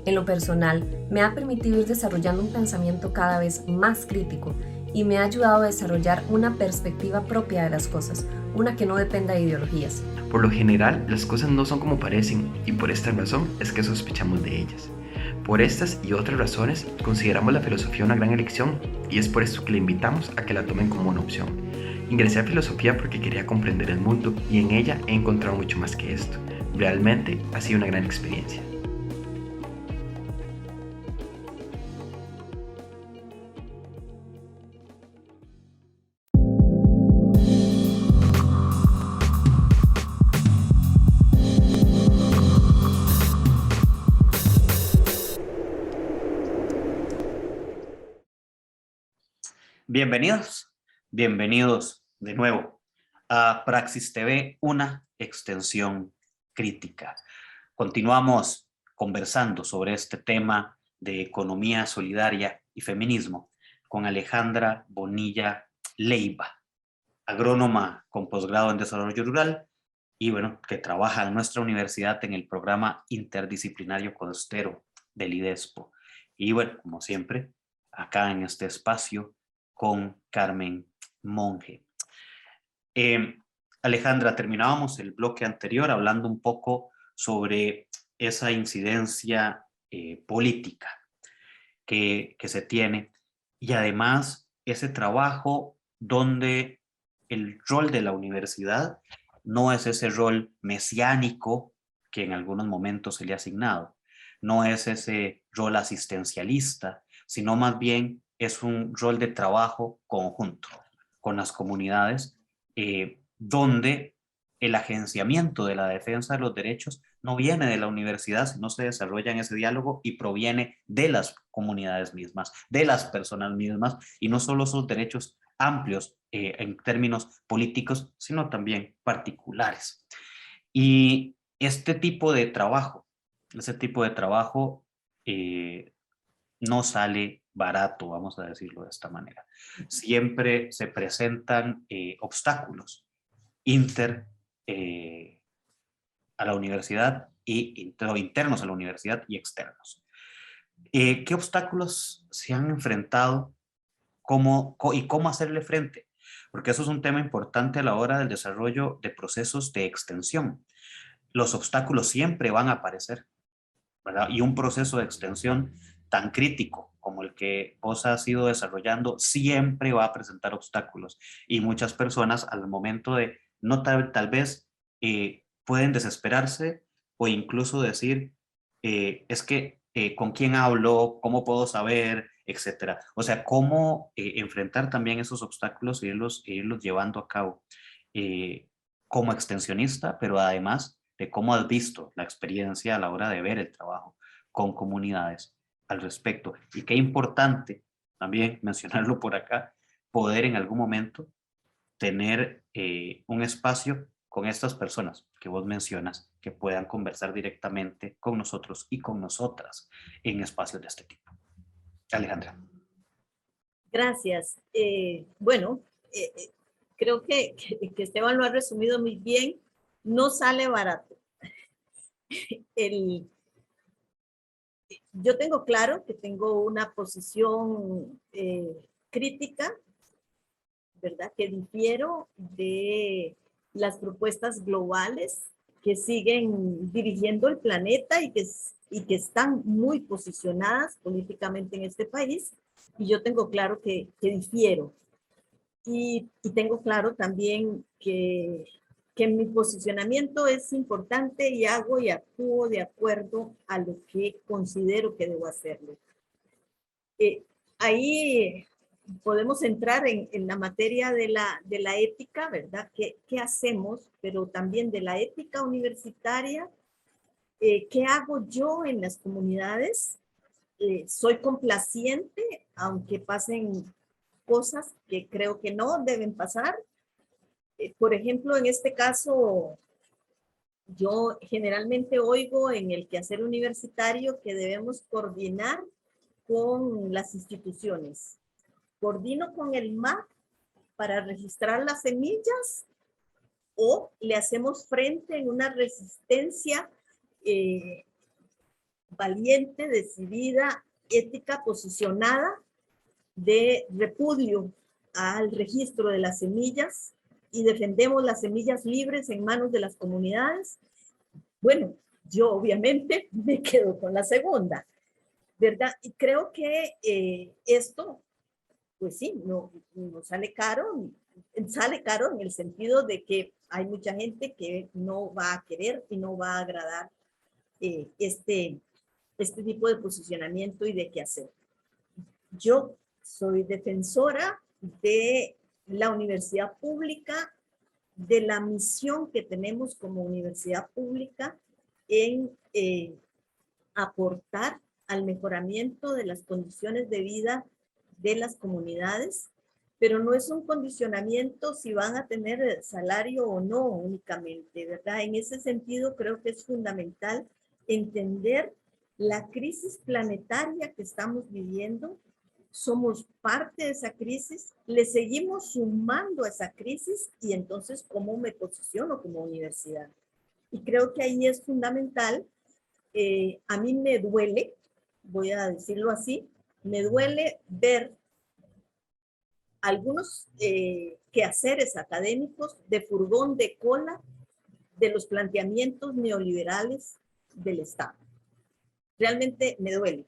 En lo personal, me ha permitido ir desarrollando un pensamiento cada vez más crítico y me ha ayudado a desarrollar una perspectiva propia de las cosas, una que no dependa de ideologías. Por lo general, las cosas no son como parecen y por esta razón es que sospechamos de ellas. Por estas y otras razones, consideramos la filosofía una gran elección y es por eso que le invitamos a que la tomen como una opción. Ingresé a filosofía porque quería comprender el mundo y en ella he encontrado mucho más que esto. Realmente ha sido una gran experiencia. Bienvenidos de nuevo a Praxis TV, una extensión crítica. Continuamos conversando sobre este tema de economía solidaria y feminismo con Alejandra Bonilla Leiva, agrónoma con posgrado en desarrollo rural y bueno, que trabaja en nuestra universidad en el programa interdisciplinario costero del IDESPO. Y bueno, como siempre, acá en este espacio con Carmen Monge. Alejandra, terminábamos el bloque anterior hablando un poco sobre esa incidencia política que se tiene y además ese trabajo donde el rol de la universidad no es ese rol mesiánico que en algunos momentos se le ha asignado, no es ese rol asistencialista, sino más bien es un rol de trabajo conjunto con las comunidades, donde el agenciamiento de la defensa de los derechos no viene de la universidad, sino se desarrolla en ese diálogo y proviene de las comunidades mismas, de las personas mismas, y no solo esos derechos amplios en términos políticos, sino también particulares. Y este tipo de trabajo, no sale barato, vamos a decirlo de esta manera. Siempre se presentan obstáculos a la universidad y internos a la universidad y externos. ¿Qué obstáculos se han enfrentado y cómo hacerle frente? Porque eso es un tema importante a la hora del desarrollo de procesos de extensión. Los obstáculos siempre van a aparecer, ¿verdad? Y un proceso de extensión tan crítico como el que vos has ido desarrollando siempre va a presentar obstáculos y muchas personas al momento de no tal vez pueden desesperarse o incluso decir es que con quién hablo, cómo puedo saber, etcétera. O sea, cómo enfrentar también esos obstáculos e irlos llevando a cabo como extensionista, pero además de cómo has visto la experiencia a la hora de ver el trabajo con comunidades al respecto. Y qué importante también mencionarlo por acá, poder en algún momento tener un espacio con estas personas que vos mencionas, que puedan conversar directamente con nosotros y con nosotras en espacios de este tipo. Alejandra. Gracias. Bueno, creo que Esteban lo ha resumido muy bien. No sale barato. Yo tengo claro que tengo una posición crítica, ¿verdad? Que difiero de las propuestas globales que siguen dirigiendo el planeta y que están muy posicionadas políticamente en este país. Y yo tengo claro que difiero. Y tengo claro también que mi posicionamiento es importante y hago y actúo de acuerdo a lo que considero que debo hacerlo. Ahí podemos entrar en la materia de la ética, ¿verdad? ¿Qué hacemos? Pero también de la ética universitaria. ¿Qué hago yo en las comunidades? ¿Soy complaciente, aunque pasen cosas que creo que no deben pasar? Por ejemplo, en este caso, yo generalmente oigo en el quehacer universitario que debemos coordinar con las instituciones. Coordino con el MAC para registrar las semillas o le hacemos frente en una resistencia valiente, decidida, ética, posicionada de repudio al registro de las semillas y defendemos las semillas libres en manos de las comunidades. Bueno, yo obviamente me quedo con la segunda, ¿verdad? Y creo que esto, pues sí, no sale caro en el sentido de que hay mucha gente que no va a querer y no va a agradar este tipo de posicionamiento y de qué hacer. Yo soy defensora de la universidad pública, de la misión que tenemos como universidad pública en aportar al mejoramiento de las condiciones de vida de las comunidades, pero no es un condicionamiento si van a tener salario o no únicamente, ¿verdad? En ese sentido creo que es fundamental entender la crisis planetaria que estamos viviendo. Somos parte de esa crisis, le seguimos sumando a esa crisis y entonces ¿cómo me posiciono como universidad? Y creo que ahí es fundamental. A mí me duele, voy a decirlo así, me duele ver algunos quehaceres académicos de furgón de cola de los planteamientos neoliberales del Estado. Realmente me duele.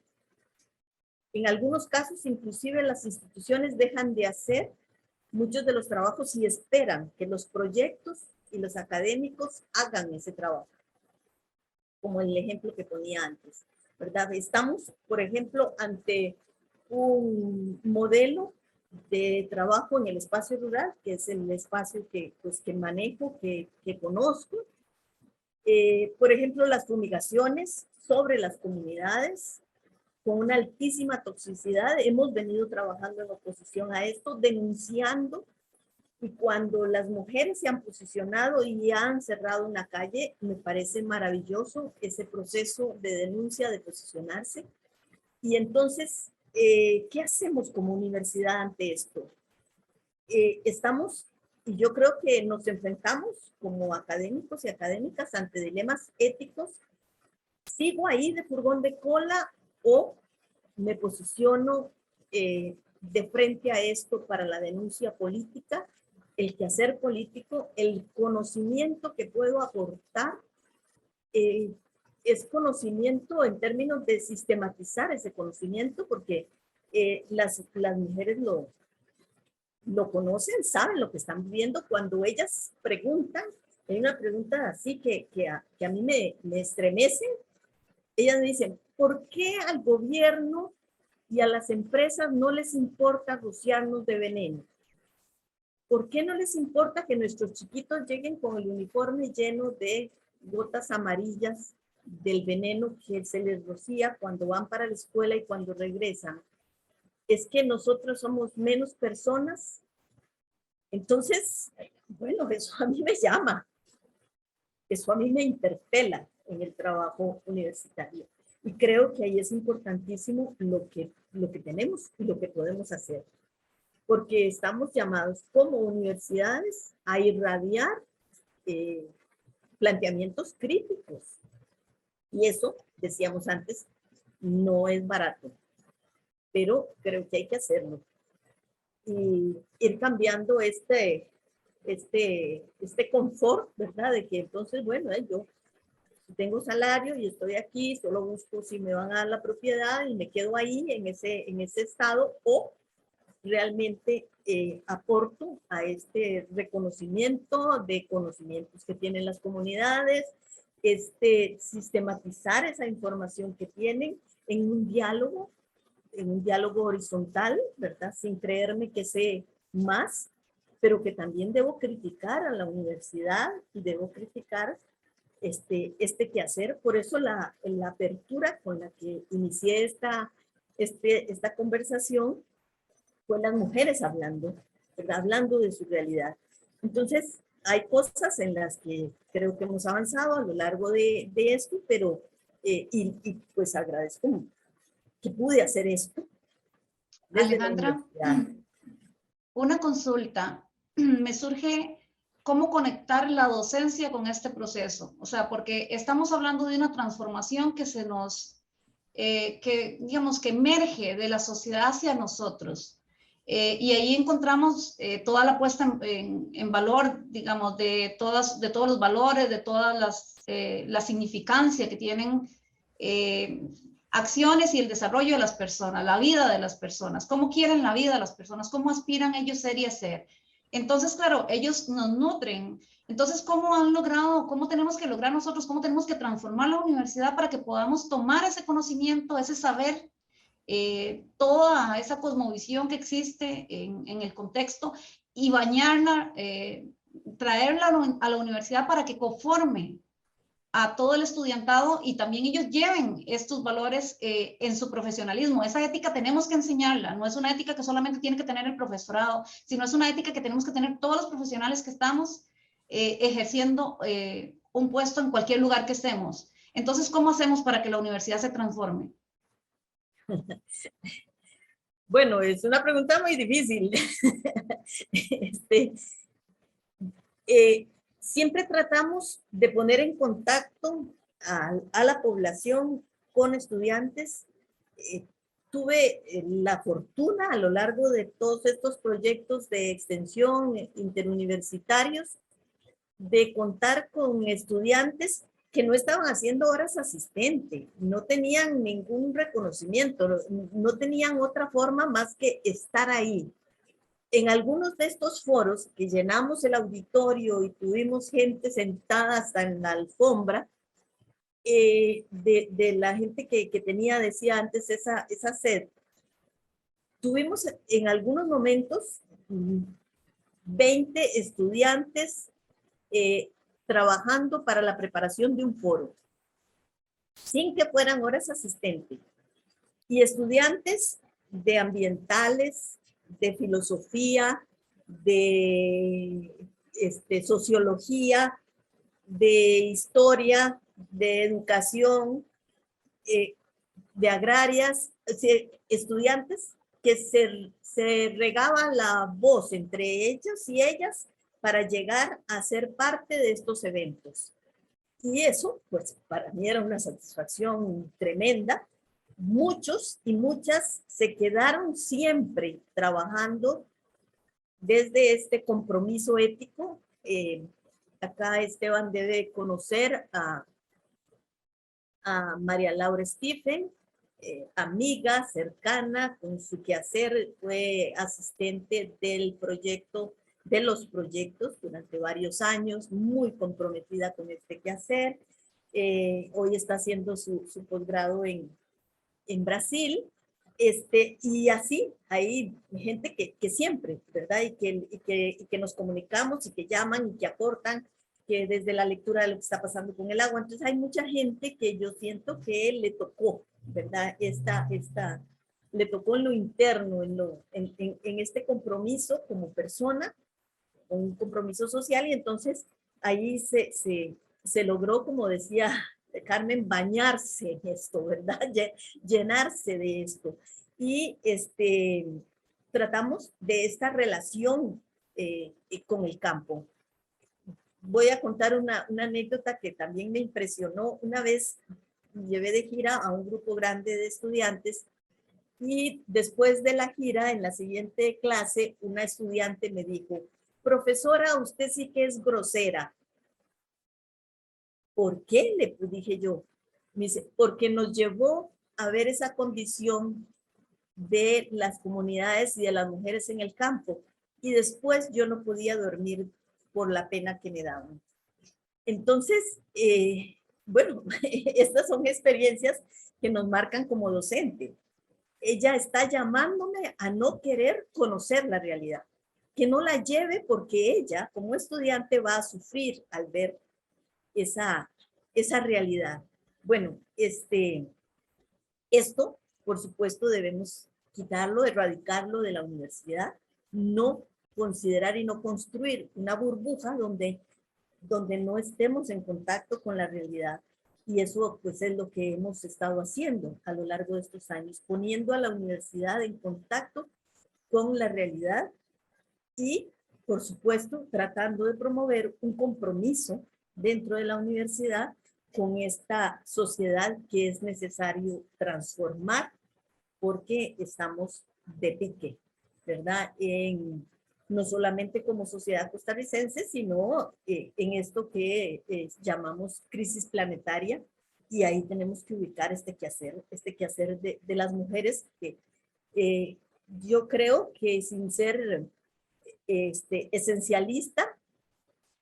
En algunos casos, inclusive, las instituciones dejan de hacer muchos de los trabajos y esperan que los proyectos y los académicos hagan ese trabajo, como el ejemplo que ponía antes, ¿verdad? Estamos, por ejemplo, ante un modelo de trabajo en el espacio rural, que es el espacio que manejo, que conozco. Por ejemplo, las fumigaciones sobre las comunidades, con una altísima toxicidad. Hemos venido trabajando en oposición a esto, denunciando, y cuando las mujeres se han posicionado y han cerrado una calle, me parece maravilloso ese proceso de denuncia, de posicionarse. Y entonces, ¿qué hacemos como universidad ante esto? Estamos, y yo creo que nos enfrentamos como académicos y académicas ante dilemas éticos. ¿Sigo ahí de furgón de cola o me posiciono de frente a esto para la denuncia política, el quehacer político, el conocimiento que puedo aportar? Es conocimiento en términos de sistematizar ese conocimiento, porque las mujeres lo conocen, saben lo que están viviendo. Cuando ellas preguntan, hay una pregunta así que a mí me estremece. Ellas dicen, ¿por qué al gobierno y a las empresas no les importa rociarnos de veneno? ¿Por qué no les importa que nuestros chiquitos lleguen con el uniforme lleno de gotas amarillas del veneno que se les rocía cuando van para la escuela y cuando regresan? ¿Es que nosotros somos menos personas? Entonces, bueno, eso a mí me llama. Eso a mí me interpela en el trabajo universitario. Y creo que ahí es importantísimo lo que tenemos y lo que podemos hacer. Porque estamos llamados como universidades a irradiar planteamientos críticos. Y eso, decíamos antes, no es barato. Pero creo que hay que hacerlo. Y ir cambiando este confort, ¿verdad? De que entonces, bueno, yo tengo salario y estoy aquí, solo busco si me van a dar la propiedad y me quedo ahí en ese estado, o realmente aporto a este reconocimiento de conocimientos que tienen las comunidades, sistematizar esa información que tienen en un diálogo horizontal, ¿verdad? Sin creerme que sé más, pero que también debo criticar a la universidad y debo criticar este quehacer. Por eso la apertura con la que inicié esta conversación fue las mujeres hablando, ¿verdad? Hablando de su realidad. Entonces, hay cosas en las que creo que hemos avanzado a lo largo de esto, pero y pues agradezco que pude hacer esto. Alejandra, una consulta. Me surge cómo conectar la docencia con este proceso. O sea, porque estamos hablando de una transformación que se nos que, digamos, que emerge de la sociedad hacia nosotros. Y ahí encontramos toda la puesta en valor, digamos, de todos los valores, de todas la significancia que tienen acciones y el desarrollo de las personas, la vida de las personas, cómo quieren la vida de las personas, cómo aspiran ellos ser y hacer. Entonces, claro, ellos nos nutren. Entonces, ¿cómo han logrado, cómo tenemos que lograr nosotros, cómo tenemos que transformar la universidad para que podamos tomar ese conocimiento, ese saber, toda esa cosmovisión que existe en el contexto y bañarla, traerla a la universidad para que conforme a todo el estudiantado y también ellos lleven estos valores en su profesionalismo. Esa ética tenemos que enseñarla, no es una ética que solamente tiene que tener el profesorado, sino es una ética que tenemos que tener todos los profesionales que estamos ejerciendo un puesto en cualquier lugar que estemos. Entonces, ¿cómo hacemos para que la universidad se transforme? Bueno, es una pregunta muy difícil. Siempre tratamos de poner en contacto a la población con estudiantes. Tuve la fortuna a lo largo de todos estos proyectos de extensión interuniversitarios de contar con estudiantes que no estaban haciendo horas asistente, no tenían ningún reconocimiento, no tenían otra forma más que estar ahí. En algunos de estos foros que llenamos el auditorio y tuvimos gente sentada hasta en la alfombra, de la gente que tenía, decía antes, esa sed, tuvimos en algunos momentos 20 estudiantes trabajando para la preparación de un foro, sin que fueran horas asistentes. Y estudiantes de ambientales, de filosofía, de sociología, de historia, de educación, de agrarias, estudiantes que se regaban la voz entre ellos y ellas para llegar a ser parte de estos eventos. Y eso, pues, para mí era una satisfacción tremenda. Muchos y muchas se quedaron siempre trabajando desde este compromiso ético. Acá Esteban debe conocer a María Laura Stephen, amiga cercana con su quehacer, fue asistente del proyecto, de los proyectos durante varios años, muy comprometida con este quehacer. Hoy está haciendo su posgrado en Brasil, y así hay gente que siempre, ¿verdad? Y que nos comunicamos y que llaman y que aportan, que desde la lectura de lo que está pasando con el agua. Entonces hay mucha gente que yo siento que le tocó, ¿verdad? Le tocó en lo interno, en este compromiso como persona, un compromiso social, y entonces ahí se logró, como decía Carmen, bañarse en esto, ¿verdad? Llenarse de esto. Y tratamos de esta relación con el campo. Voy a contar una anécdota que también me impresionó. Una vez llevé de gira a un grupo grande de estudiantes y después de la gira, en la siguiente clase, una estudiante me dijo: profesora, usted sí que es grosera. ¿Por qué? Le dije yo. Me dice, porque nos llevó a ver esa condición de las comunidades y de las mujeres en el campo. Y después yo no podía dormir por la pena que me daban. Entonces, bueno, estas son experiencias que nos marcan como docente. Ella está llamándome a no querer conocer la realidad, que no la lleve porque ella, como estudiante, va a sufrir al ver esa realidad. Bueno, esto, por supuesto, debemos quitarlo, erradicarlo de la universidad, no considerar y no construir una burbuja donde no estemos en contacto con la realidad. Y eso, pues, es lo que hemos estado haciendo a lo largo de estos años, poniendo a la universidad en contacto con la realidad y, por supuesto, tratando de promover un compromiso dentro de la universidad con esta sociedad que es necesario transformar porque estamos de pique, ¿verdad? No solamente como sociedad costarricense, sino en esto que llamamos crisis planetaria, y ahí tenemos que ubicar este quehacer de las mujeres, que yo creo que sin ser esencialista,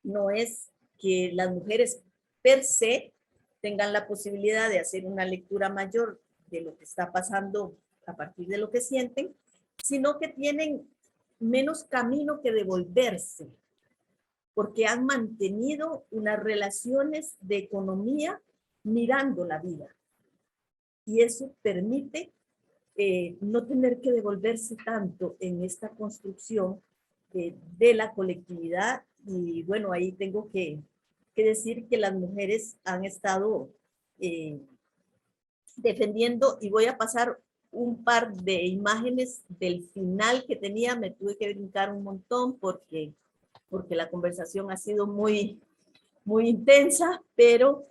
no es que las mujeres per se tengan la posibilidad de hacer una lectura mayor de lo que está pasando a partir de lo que sienten, sino que tienen menos camino que devolverse, porque han mantenido unas relaciones de economía mirando la vida. Y eso permite no tener que devolverse tanto en esta construcción de la colectividad. Y bueno, ahí tengo que decir que las mujeres han estado defendiendo, y voy a pasar un par de imágenes del final que tenía. Me tuve que brincar un montón porque la conversación ha sido muy, muy intensa, pero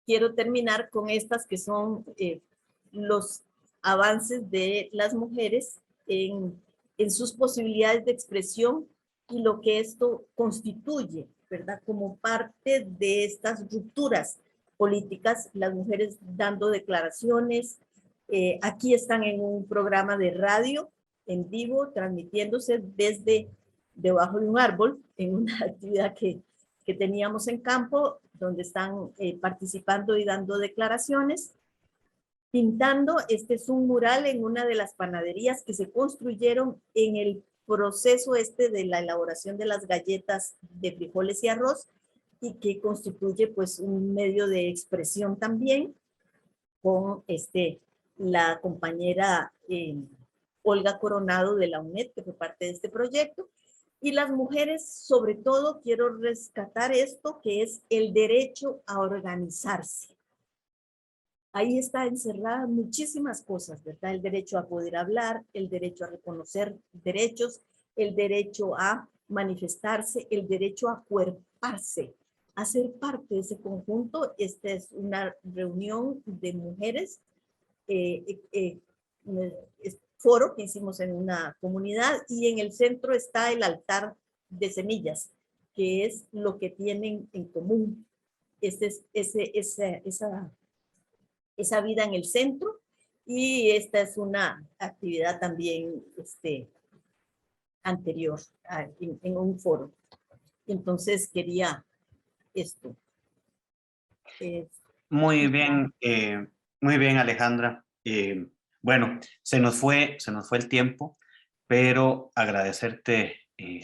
quiero terminar con estas que son los avances de las mujeres en sus posibilidades de expresión y lo que esto constituye, ¿verdad? Como parte de estas rupturas políticas, las mujeres dando declaraciones. Aquí están en un programa de radio en vivo, transmitiéndose desde debajo de un árbol, en una actividad que teníamos en campo, donde están participando y dando declaraciones, pintando. Este es un mural en una de las panaderías que se construyeron en el proceso de la elaboración de las galletas de frijoles y arroz, y que constituye pues un medio de expresión también, con la compañera Olga Coronado de la UNED, que fue parte de este proyecto. Y las mujeres, sobre todo, quiero rescatar esto, que es el derecho a organizarse. Ahí está encerrada muchísimas cosas, ¿verdad? El derecho a poder hablar, el derecho a reconocer derechos, el derecho a manifestarse, el derecho a acuerparse, a ser parte de ese conjunto. Esta es una reunión de mujeres, foro que hicimos en una comunidad, y en el centro está el altar de semillas, que es lo que tienen en común. Esa vida en el centro, y esta es una actividad también anterior en un foro. Entonces quería esto. Muy bien, Alejandra. Bueno, se nos fue el tiempo, pero agradecerte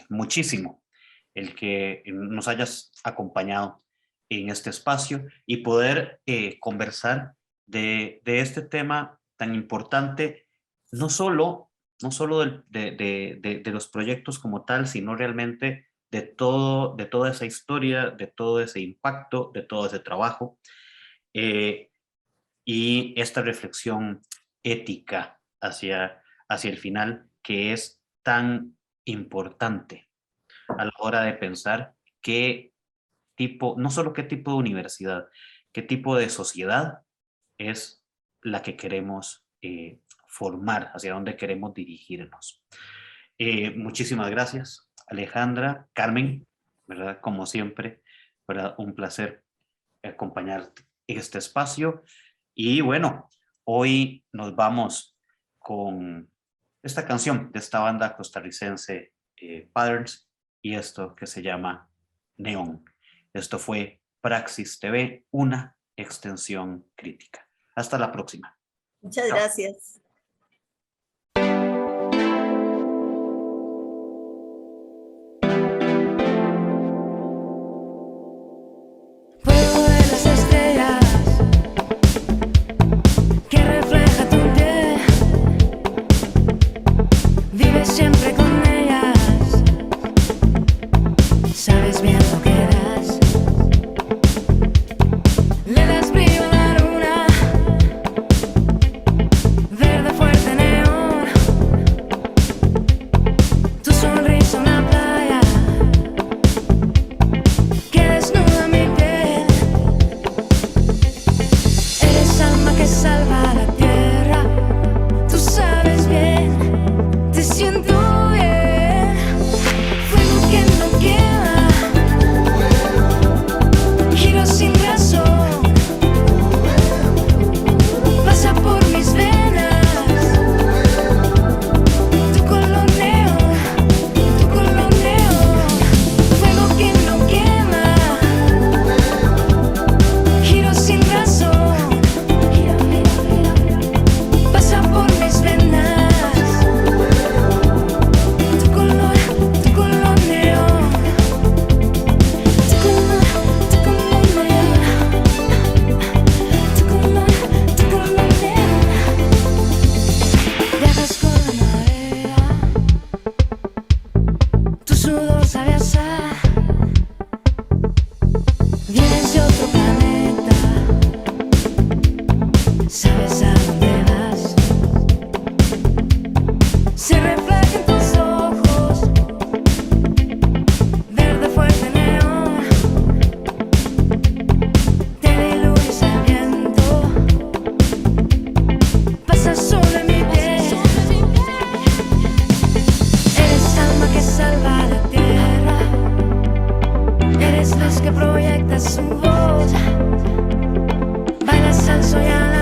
muchísimo el que nos hayas acompañado en este espacio y poder conversar de este tema tan importante, no solo de los proyectos como tal, sino realmente de toda esa historia, de todo ese impacto, de todo ese trabajo, y esta reflexión ética hacia el final, que es tan importante a la hora de pensar no solo qué tipo de universidad, qué tipo de sociedad es la que queremos formar, hacia dónde queremos dirigirnos. Muchísimas gracias, Alejandra, Carmen, ¿verdad? Como siempre, ¿verdad? Un placer acompañarte en este espacio. Y bueno, hoy nos vamos con esta canción de esta banda costarricense, Patterns, y esto que se llama Neón. Esto fue Praxis TV, una extensión crítica. Hasta la próxima. Muchas gracias. Siempre con ellas, sabes bien lo que das, le das brillo a la luna, ver Vienes de otro planeta, sabes a dónde vas. Se refleja en tus ojos, verde fuerte neón. Te diluyes el viento, pasa sobre mi piel. Eres alma que salva la tierra, eres luz que proyecta su voz. Bailas al soñar.